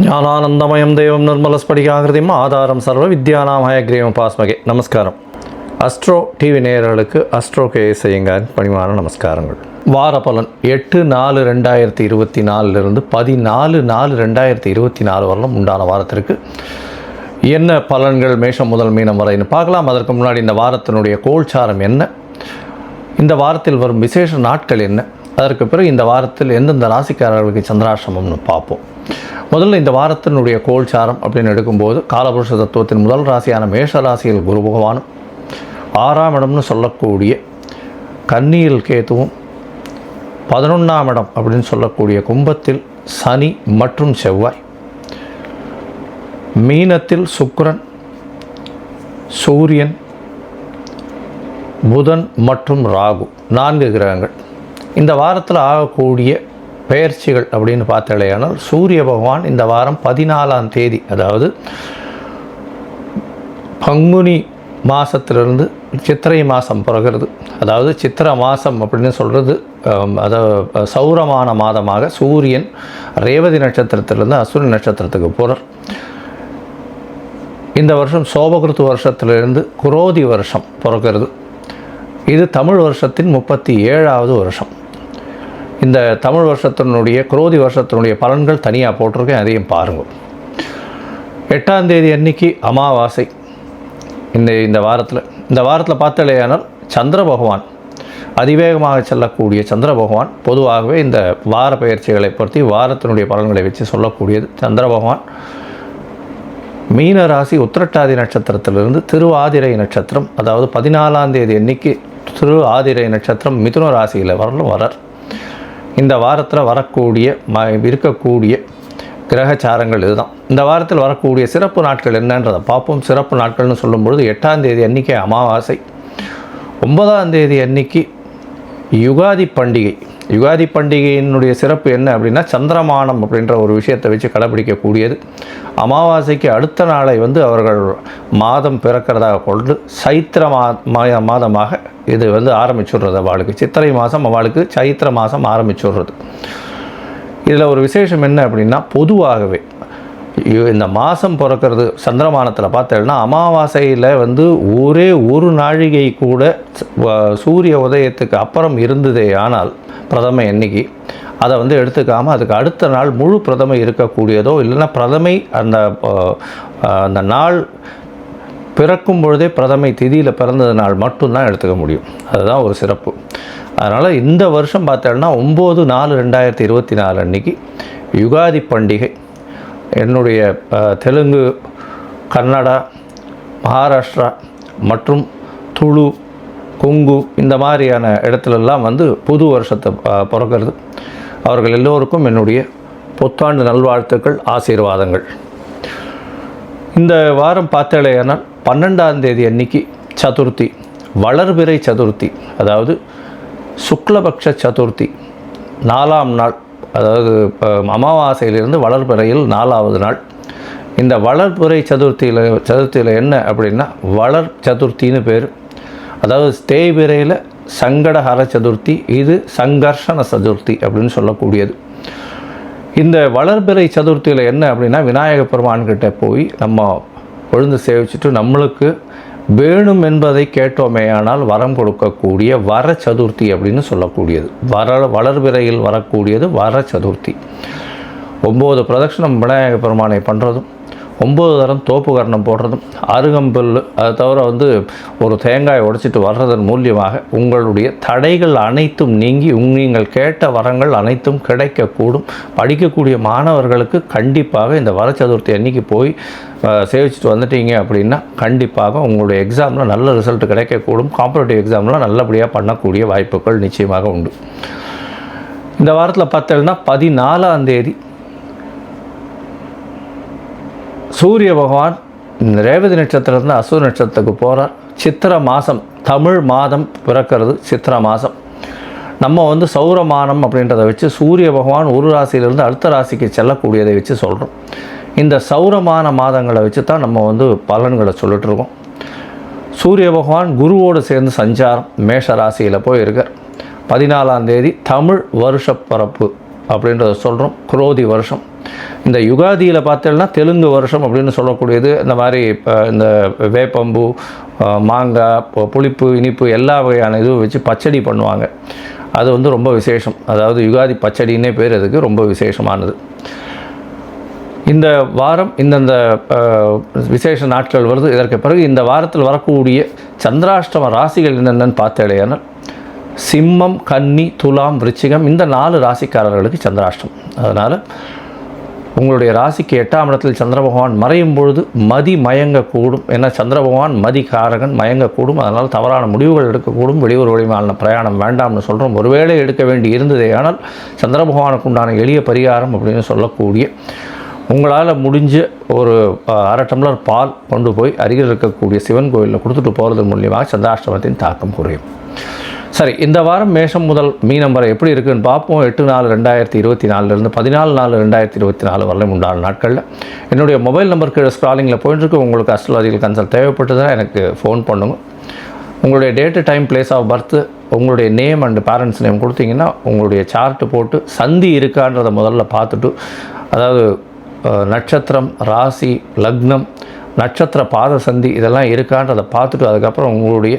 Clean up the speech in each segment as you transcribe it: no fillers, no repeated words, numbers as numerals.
ஞானானந்தமயம் தேவம் நிர்மலஸ்படிகாகிருதியும் ஆதாரம் சர்வ வித்யானாம் ஹயக்ரீவம் பாஸ்மகே. நமஸ்காரம். அஸ்ட்ரோ டிவி நேயர்களுக்கு அஸ்ட்ரோ கேஎஸ் ஐயங்காரின் பணிவான நமஸ்காரங்கள். வார பலன் 8/4/2024 14/4/2024 வரலும் உண்டான வாரத்திற்கு என்ன பலன்கள் மேஷம் முதல் மீனம் வரைன்னு பார்க்கலாம். அதற்கு முன்னாடி இந்த வாரத்தினுடைய கோல்சாரம் என்ன, இந்த வாரத்தில் வரும் விசேஷ நாட்கள் என்ன, அதற்கு பிறகு இந்த வாரத்தில் எந்தெந்த ராசிக்காரர்களுக்கு சந்திராசிரமம்னு பார்ப்போம். முதல்ல இந்த வாரத்தினுடைய கோல்சாரம் அப்படின்னு எடுக்கும்போது காலபுருஷ தத்துவத்தின் முதல் ராசியான மேஷ ராசியில் குரு பகவானும், 6ஆம் இடம்னு சொல்லக்கூடிய கன்னியில் கேதுவும், 11ஆம் இடம் அப்படின்னு சொல்லக்கூடிய கும்பத்தில் சனி மற்றும் செவ்வாய், மீனத்தில் சுக்கிரன், சூரியன், புதன் மற்றும் ராகு, 4 கிரகங்கள். இந்த வாரத்தில் ஆகக்கூடிய பெயர்ச்சிகள் அப்படின்னு பார்த்தாலேயானால் சூரிய பகவான் இந்த வாரம் 14ஆம் தேதி, அதாவது பங்குனி மாதத்திலிருந்து சித்திரை மாதம் பிறகுறது, அதாவது சித்திரை மாதம் அப்படின்னு சொல்கிறது, அதாவது சௌரமான மாதமாக சூரியன் ரேவதி நட்சத்திரத்திலிருந்து அசுவினி நட்சத்திரத்துக்கு போகிறார். இந்த வருஷம் சோபகிருத்து வருஷத்திலிருந்து குரோதி வருஷம் பிறக்கிறது. இது தமிழ் வருஷத்தின் 37ஆவது வருஷம். இந்த தமிழ் வருஷத்தினுடைய குரோதி வருஷத்தினுடைய பலன்கள் தனியாக போட்டிருக்கேன், அதையும் பாருங்கள். 8ஆம் தேதி அன்னைக்கு அமாவாசை. இந்த வாரத்தில் பார்த்தாலேயானால் சந்திர பகவான், அதிவேகமாக செல்லக்கூடிய சந்திர பகவான், பொதுவாகவே இந்த வார பயிற்சிகளை பற்றி வாரத்தினுடைய பலன்களை வச்சு சொல்லக்கூடியது. சந்திர பகவான் மீன ராசி உத்திரட்டாதி நட்சத்திரத்திலிருந்து திருவாதிரை நட்சத்திரம், அதாவது 14ஆம் தேதி அன்னைக்கு திருவாதிரை நட்சத்திரம் மிதுன ராசியில் வரார். இந்த வாரத்தில் இருக்கக்கூடிய கிரகச்சாரங்கள் இதுதான். இந்த வாரத்தில் வரக்கூடிய சிறப்பு நாட்கள் என்னன்றதை பார்ப்போம். சிறப்பு நாட்கள்னு சொல்லும்பொழுது 8ஆம் தேதி அன்றைக்கி அமாவாசை, 9ஆம் தேதி அன்னைக்கு யுகாதி பண்டிகை. யுகாதி பண்டிகையினுடைய சிறப்பு என்ன அப்படின்னா சந்திரமானம் அப்படின்ற ஒரு விஷயத்தை வச்சு கடைபிடிக்கக்கூடியது. அமாவாசைக்கு அடுத்த நாளை அவர்கள் மாதம் பிறக்கிறதாக கொண்டு சைத்திர மாதமாக இது ஆரம்பிச்சுடுறது. அவளுக்கு சித்திரை மாதம், அவளுக்கு சைத்திர மாதம் ஆரம்பிச்சுடுறது. இதில் ஒரு விசேஷம் என்ன அப்படின்னா, பொதுவாகவே இந்த மாதம் பிறக்கிறது சந்திரமானத்தில் பார்த்தேன்னா அமாவாசையில் ஒரே ஒரு நாழிகை கூட சூரிய உதயத்துக்கு அப்புறம் இருந்ததே ஆனால் பிரதமை அன்னைக்கு அதை எடுத்துக்காமல் அதுக்கு அடுத்த நாள் முழு பிரதமை இருக்கக்கூடியதோ, இல்லைன்னா பிரதமை அந்த நாள் பிறக்கும் பொழுதே பிரதமை திதியில் பிறந்தது நாள் மட்டும்தான் எடுத்துக்க முடியும். அதுதான் ஒரு சிறப்பு. அதனால் இந்த வருஷம் பார்த்தோன்னா 9/4/2024 அன்றைக்கி யுகாதி பண்டிகை. என்னுடைய தெலுங்கு, கன்னடா, மகாராஷ்டிரா மற்றும் துளு, கொங்கு இந்த மாதிரியான இடத்துலெல்லாம் புது வருஷத்தை பிறக்கிறது. அவர்கள் எல்லோருக்கும் என்னுடைய புத்தாண்டு நல்வாழ்த்துக்கள், ஆசீர்வாதங்கள். இந்த வாரம் பார்த்தாலேயானால் 12ஆம் தேதி அன்னைக்கு சதுர்த்தி, வளர்பிறை சதுர்த்தி, அதாவது சுக்லபக்ஷ சதுர்த்தி, 4ஆம் நாள், அதாவது அமாவாசையிலிருந்து வளர்பிறையில் 4ஆவது நாள். இந்த வளர்பிறை சதுர்த்தியில் என்ன அப்படின்னா வளர் சதுர்த்தின்னு பேர். அதாவது தேய்பிறையில் சங்கடஹர சதுர்த்தி, இது சங்கர்ஷண சதுர்த்தி அப்படின்னு சொல்லக்கூடியது. இந்த வளர்பிறை சதுர்த்தியில் என்ன அப்படின்னா விநாயக பெருமான்கிட்ட போய் நம்ம விழுந்து சேவிச்சுட்டு நம்மளுக்கு வேணும் என்பதை கேட்டோமேயானால் வரம் கொடுக்கக்கூடிய வர சதுர்த்தி அப்படின்னு சொல்லக்கூடியது. வளர்பிறையில் வரக்கூடியது வர சதுர்த்தி. 9 பிரதட்சணம் விநாயக பெருமானை பண்ணுறதும், 9 தரம் தோப்பு கரணம் போடுறதும், அருகம்புல், அதை தவிர ஒரு தேங்காய் உடைச்சிட்டு வர்றதன் மூலியமாக உங்களுடைய தடைகள் அனைத்தும் நீங்கி நீங்கள் கேட்ட வரங்கள் அனைத்தும் கிடைக்கக்கூடும். படிக்கக்கூடிய மாணவர்களுக்கு கண்டிப்பாக இந்த வர சதுர்த்தி அன்னைக்கு போய் சேவிச்சுட்டு வந்துட்டீங்க அப்படின்னா கண்டிப்பாக உங்களுடைய எக்ஸாமில் நல்ல ரிசல்ட் கிடைக்கக்கூடும். காம்படிட்டிவ் எக்ஸாமில் நல்லபடியாக பண்ணக்கூடிய வாய்ப்புகள் நிச்சயமாக உண்டு. இந்த வாரத்தில் பார்த்தீங்கன்னா 14ஆம் தேதி சூரிய பகவான் ரேவதி நட்சத்திரத்தில் அசுர நட்சத்திரத்துக்கு போகிறார். சித்திரை மாதம், தமிழ் மாதம் பிறக்கிறது சித்திரை மாதம். நம்ம சௌரமானம் அப்படின்றத வச்சு சூரிய பகவான் ஒரு ராசியிலிருந்து அடுத்த ராசிக்கு செல்லக்கூடியதை வச்சு சொல்கிறோம். இந்த சௌரமான மாதங்களை வச்சு தான் நம்ம பலன்களை சொல்லிட்டுருக்கோம். சூரிய பகவான் குருவோடு சேர்ந்து சஞ்சாரம் மேஷ ராசியில் போயிருக்கார். 14ஆம் தேதி தமிழ் வருஷப்பரப்பு அப்படின்றத சொல்கிறோம். குரோதி வருஷம். இந்த யுகாதியில் பார்த்தோம்னா தெலுங்கு வருஷம் அப்படின்னு சொல்லக்கூடியது. இந்த மாதிரி இப்போ இந்த வேப்பம்பூ, மாங்காய், புளிப்பு, இனிப்பு எல்லா வகையான இதுவும் வச்சு பச்சடி பண்ணுவாங்க. அது வந்து ரொம்ப விசேஷம். அதாவது யுகாதி பச்சடின்னே பேர் அதுக்கு, ரொம்ப விசேஷமானது. இந்த வாரம் இந்தந்த விசேஷ நாட்கள் வருது. இதற்கு பிறகு இந்த வாரத்தில் வரக்கூடிய சந்திராஷ்டம ராசிகள் என்னென்னு பார்த்தேடையானால் சிம்மம், கன்னி, துலாம், விருச்சிகம் இந்த 4 ராசிக்காரர்களுக்கு சந்திராஷ்டம். அதனால் உங்களுடைய ராசிக்கு 8ஆம் இடத்தில் சந்திர பகவான் மறையும் பொழுது மதி மயங்கக்கூடும். ஏன்னா சந்திர பகவான் மதிகாரகன், மயங்கக்கூடும். அதனால் தவறான முடிவுகள் எடுக்கக்கூடும். வெளியூர் வழிமான பிரயாணம் வேண்டாம்னு சொல்கிறோம். ஒருவேளை எடுக்க வேண்டி இருந்ததே ஆனால் சந்திர பகவானுக்கு உண்டான எளிய பரிகாரம் அப்படின்னு சொல்லக்கூடிய உங்களால் முடிஞ்ச ஒரு 1/2 டம்ளர் பால் கொண்டு போய் அருகில் இருக்கக்கூடிய சிவன் கோயிலில் கொடுத்துட்டு போகிறது மூலியமாக சந்திராஷ்டமத்தின் தாக்கம் குறையும். சரி, இந்த வாரம் மேஷம் முதல் மீனம் வரை எப்படி இருக்குதுன்னு பார்ப்போம். 8/4/2024 14/4/2024 வரலையும் உண்டான நாட்களில் என்னுடைய மொபைல் நம்பர் கீழே ஸ்க்ராலிங்கில் போயிட்டுருக்கு. உங்களுக்கு அஸ்ட்ராலஜிக்கல் கன்சல்ட் தேவைப்பட்டதுன்னா எனக்கு ஃபோன் பண்ணுங்க. உங்களுடைய date, time, place of birth, உங்களுடைய நேம் அண்டு பேரண்ட்ஸ் நேம் கொடுத்தீங்கன்னா உங்களுடைய சார்ட்டு போட்டு சந்தி இருக்கான்றதை முதல்ல பார்த்துட்டு, அதாவது நட்சத்திரம், ராசி, லக்னம், நட்சத்திர பாத சந்தி இதெல்லாம் இருக்கான்றதை பார்த்துட்டு அதுக்கப்புறம் உங்களுடைய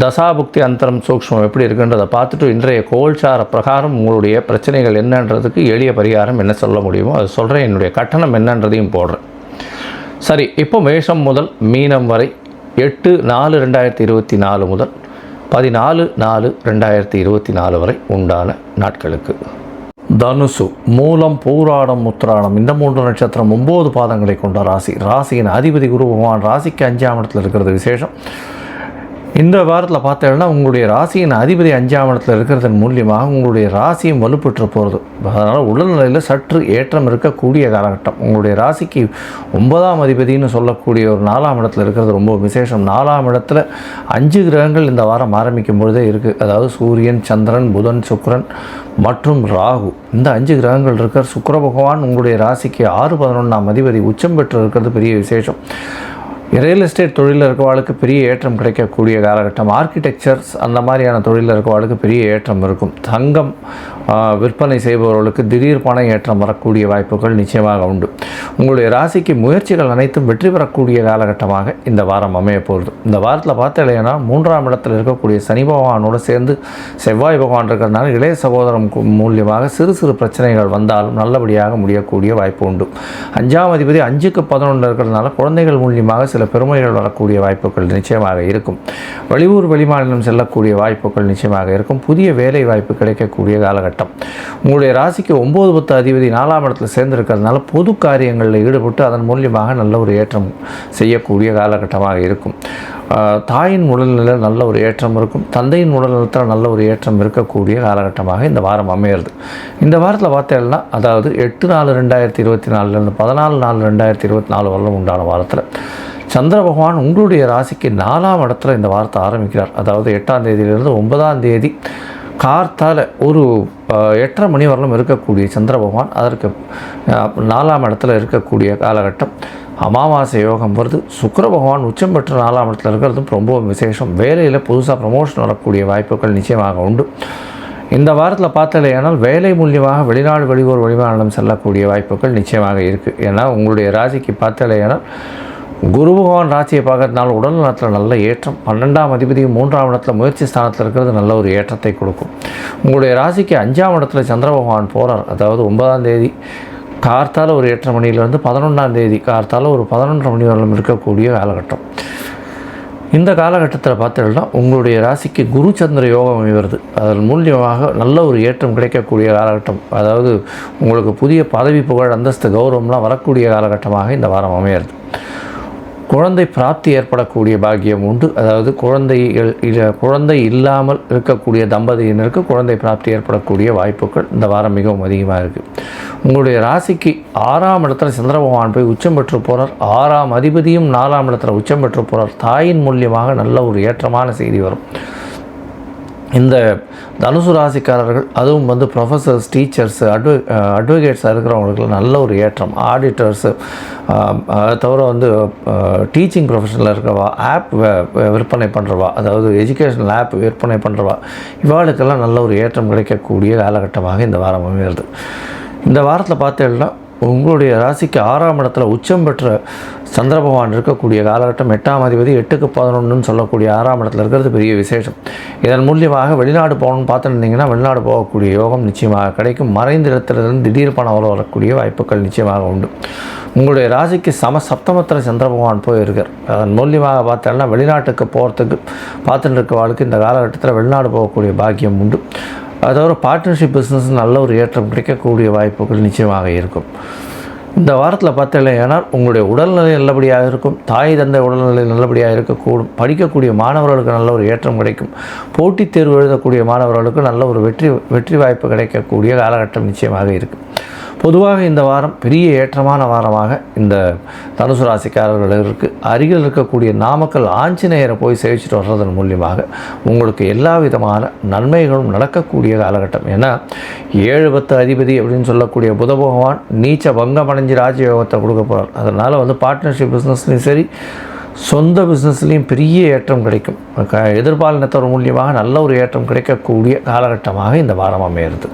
தசாபுக்தி அந்தரம் சூக்ஷ்மம் எப்படி இருக்குன்றதை பார்த்துட்டு இன்றைய கோல்சார பிரகாரம் உங்களுடைய பிரச்சனைகள் என்னன்றதுக்கு எளிய பரிகாரம் என்ன சொல்ல முடியுமோ அது சொல்கிறேன். என்னுடைய கட்டணம் என்னன்றதையும் போடுறேன். சரி, இப்போ மேஷம் முதல் மீனம் வரை 8/4/2024 முதல் 14/4/2024 வரை உண்டான நாட்களுக்கு. தனுசு, மூலம், பூராடம், உத்திராடம் இந்த 3 நட்சத்திரம் 9 பாதங்களை கொண்ட ராசி. ராசியின் அதிபதி குரு பகவான் ராசிக்கு 5ஆம் இடத்துல இருக்கிறது விசேஷம். இந்த வாரத்தில் பார்த்தீங்கன்னா உங்களுடைய ராசியின் அதிபதி 5ஆம் இடத்துல இருக்கிறதன் மூலியமாக உங்களுடைய ராசியும் வலுப்பெற்று போகிறது. அதனால் உடல்நிலையில் சற்று ஏற்றம் இருக்கக்கூடிய காலகட்டம். உங்களுடைய ராசிக்கு 9ஆம் அதிபதினு சொல்லக்கூடிய ஒரு 4ஆம் இடத்துல இருக்கிறது ரொம்ப விசேஷம். 4ஆம் இடத்துல 5 கிரகங்கள் இந்த வாரம் ஆரம்பிக்கும் பொழுதே இருக்குது. அதாவது சூரியன், சந்திரன், புதன், சுக்கிரன் மற்றும் ராகு இந்த 5 கிரகங்கள் இருக்கிற. சுக்கிர பகவான் உங்களுடைய ராசிக்கு 6/11ஆம் அதிபதி உச்சம் பெற்று இருக்கிறது பெரிய விசேஷம். ரியல் எஸ்டேட் தொழிலில் இருக்கவாளுக்கு பெரிய ஏற்றம் கிடைக்கக்கூடிய காலகட்டம். ஆர்கிடெக்சர்ஸ் அந்த மாதிரியான தொழிலில் இருக்கவாளுக்கு பெரிய ஏற்றம் இருக்கும். தங்கம் விற்பனை செய்பவர்களுக்கு திடீர் பண ஏற்றம் வரக்கூடிய வாய்ப்புகள் நிச்சயமாக உண்டு. உங்களுடைய ராசிக்கு முயற்சிகள் அனைத்தும் வெற்றி பெறக்கூடிய காலகட்டமாக இந்த வாரம் அமைய போகிறது. இந்த வாரத்தில் பார்த்தீங்கன்னா 3ஆம் இடத்தில் இருக்கக்கூடிய சனி பகவானோடு சேர்ந்து செவ்வாய் பகவான் இருக்கிறதுனால இளைய சகோதரம் மூலியமாக சிறு சிறு பிரச்சனைகள் வந்தாலும் நல்லபடியாக முடியக்கூடிய வாய்ப்பு உண்டு. 5ஆம் அதிபதி 5/11 இருக்கிறதுனால குழந்தைகள் மூலியமாக சில பெருமைகள் வரக்கூடிய வாய்ப்புகள் நிச்சயமாக இருக்கும். வெளியூர் வெளிமாநிலம் செல்லக்கூடிய வாய்ப்புகள் நிச்சயமாக இருக்கும். புதிய வேலை வாய்ப்பு கிடைக்கக்கூடிய காலகட்டம். உங்களுடைய ராசிக்கு 9/10 அதிபதி 4ஆம் இடத்துல சேர்ந்திருக்கிறதுனால பொது காரியங்களில் ஈடுபட்டு அதன் மூலியமாக நல்ல ஒரு ஏற்றம் செய்யக்கூடிய காலகட்டமாக இருக்கும். தாயின் உடல்நிலையில் நல்ல ஒரு ஏற்றம் இருக்கும். தந்தையின் உடல்நலத்தில் நல்ல ஒரு ஏற்றம் இருக்கக்கூடிய காலகட்டமாக இந்த வாரம் அமையிறது. இந்த வாரத்தில் பார்த்தீங்கன்னா அதாவது 8/4/2024 14/4/2024 வரலும் உண்டான வாரத்தில் சந்திர பகவான் உங்களுடைய ராசிக்கு 4ஆம் இடத்துல இந்த வாரத்தை ஆரம்பிக்கிறார். அதாவது 8ஆம் தேதியிலிருந்து 9ஆம் தேதி கார்த்தால் ஒரு 8:30 மணி வரலும் இருக்கக்கூடிய சந்திர பகவான் அதற்கு 4ஆம் இடத்துல இருக்கக்கூடிய காலகட்டம். அமாவாசை யோகம் வருது. சுக்கிர பகவான் உச்சம் பெற்ற 4ஆம் இடத்துல இருக்கிறதும் ரொம்ப விசேஷம். வேலையில் புதுசாக ப்ரமோஷன் வரக்கூடிய வாய்ப்புகள் நிச்சயமாக உண்டு. இந்த வாரத்தில் பார்த்தலையானால் வேலை மூலியமாக வெளிநாடு, வெளியூர், வெளிமாநிலம் செல்லக்கூடிய வாய்ப்புகள் நிச்சயமாக இருக்குது. ஏன்னா உங்களுடைய ராசிக்கு பார்த்தலையானால் குரு பகவான் ராசியை பார்க்கறதுனால உடல் நலத்தில் நல்ல ஏற்றம். 12ஆம் அதிபதியும் 3ஆம் இடத்துல முயற்சி ஸ்தானத்தில் இருக்கிறது நல்ல ஒரு ஏற்றத்தை கொடுக்கும். உங்களுடைய ராசிக்கு 5ஆம் இடத்துல சந்திர பகவான் போகிறார். அதாவது 9ஆம் தேதி கார்த்தால் ஒரு 8:30 மணியிலிருந்து 11ஆம் தேதி கார்த்தால் ஒரு 11:30 மணி வரலும் இருக்கக்கூடிய காலகட்டம். இந்த காலகட்டத்தில் பார்த்தீங்கன்னா உங்களுடைய ராசிக்கு குரு சந்திர யோகம் அமைகிறது. அதன் மூலியமாக நல்ல ஒரு ஏற்றம் கிடைக்கக்கூடிய காலகட்டம். அதாவது உங்களுக்கு புதிய பதவி, புகழ், அந்தஸ்து, கௌரவம்லாம் வரக்கூடிய காலகட்டமாக இந்த வாரம் அமையிறது. குழந்தை பிராப்தி ஏற்படக்கூடிய பாக்கியம் உண்டு. அதாவது குழந்தை இல்லாமல் இருக்கக்கூடிய தம்பதியினருக்கு குழந்தை பிராப்தி ஏற்படக்கூடிய வாய்ப்புகள் இந்த வாரம் மிகவும் அதிகமாக இருக்குது. உங்களுடைய ராசிக்கு 6ஆம் இடத்துல சந்திர பகவான் போய் உச்சம் பெற்று போகிறார். 6ஆம் அதிபதியும் 4ஆம் இடத்துல உச்சம் பெற்று போகிறார். தாயின் மூலியமாக நல்ல ஒரு ஏற்றமான செய்தி வரும். இந்த தனுசு ராசிக்காரர்கள், அதுவும் வந்து ப்ரொஃபஸர்ஸ், டீச்சர்ஸு, அட்வொகேட்ஸாக இருக்கிறவங்களுக்கு நல்ல ஒரு ஏற்றம். ஆடிட்டர்ஸு, அதை தவிர வந்து டீச்சிங் ப்ரொஃபஷனில் இருக்கவா, ஆப் விற்பனை பண்ணுறவா, அதாவது எஜுகேஷனல் ஆப் விற்பனை பண்ணுறவா, இவாளுக்கெல்லாம் நல்ல ஒரு ஏற்றம் கிடைக்கக்கூடிய காலகட்டமாக இந்த வாரம் அமைகிறது. இந்த வாரத்தில் பார்த்தீங்கன்னா உங்களுடைய ராசிக்கு 6ஆம் இடத்துல உச்சம் பெற்ற சந்திர பகவான் இருக்கக்கூடிய காலகட்டம். 8ஆம் அதிபதி 8க்கு 11ன்னு சொல்லக்கூடிய 6ஆம் இடத்துல இருக்கிறது பெரிய விசேஷம். இதன் மூலியமாக வெளிநாடு போகணும்னு பார்த்துருந்தீங்கன்னா வெளிநாடு போகக்கூடிய யோகம் நிச்சயமாக கிடைக்கும். மறைந்த இடத்துலேருந்து திடீர் பணம் வரக்கூடிய வாய்ப்புகள் நிச்சயமாக உண்டு. உங்களுடைய ராசிக்கு சப்தமத்தில் சந்திர பகவான் போயிருக்கார். அதன் மூலியமாக பார்த்தோம்னா வெளிநாட்டுக்கு போகிறதுக்கு பார்த்துட்டு இருக்க வாழ்க்கை இந்த காலகட்டத்தில் வெளிநாடு போகக்கூடிய பாக்கியம் உண்டு. அதாவது பார்ட்னர்ஷிப் பிஸ்னஸ் நல்ல ஒரு ஏற்றம் கிடைக்கக்கூடிய வாய்ப்புகள் நிச்சயமாக இருக்கும். இந்த வாரத்தில் பார்த்தீங்கன்னா உங்களுடைய உடல்நிலை நல்லபடியாக இருக்கும். தாய் தந்தை உடல்நிலை நல்லபடியாக இருக்கக்கூடும். படிக்கக்கூடிய மாணவர்களுக்கு நல்ல ஒரு ஏற்றம் கிடைக்கும். போட்டித் தேர்வு எழுதக்கூடிய மாணவர்களுக்கு நல்ல ஒரு வெற்றி வாய்ப்பு கிடைக்கக்கூடிய காலகட்டம் நிச்சயமாக இருக்கும். பொதுவாக இந்த வாரம் பெரிய ஏற்றமான வாரமாக இந்த தனுசு ராசிக்காரர்களுக்கு அருகில் இருக்கக்கூடிய நாமக்கல் ஆஞ்சநேயரை போய் சேவிச்சுட்டு வர்றதன் மூலியமாக உங்களுக்கு எல்லா விதமான நன்மைகளும் நடக்கக்கூடிய காலகட்டம். ஏன்னா 7-10 அதிபதி அப்படின்னு சொல்லக்கூடிய புத பகவான் நீச்ச பங்கம் அடைஞ்சு ராஜயோகத்தை கொடுக்க போகிறார். அதனால் வந்து பார்ட்னர்ஷிப் பிஸ்னஸ்லையும் சரி, சொந்த பிஸ்னஸ்லேயும் பெரிய ஏற்றம் கிடைக்கும். எதிர்பாலினத்தவர் மூலியமாக நல்ல ஒரு ஏற்றம் கிடைக்கக்கூடிய காலகட்டமாக இந்த வாரம் அமையிறது.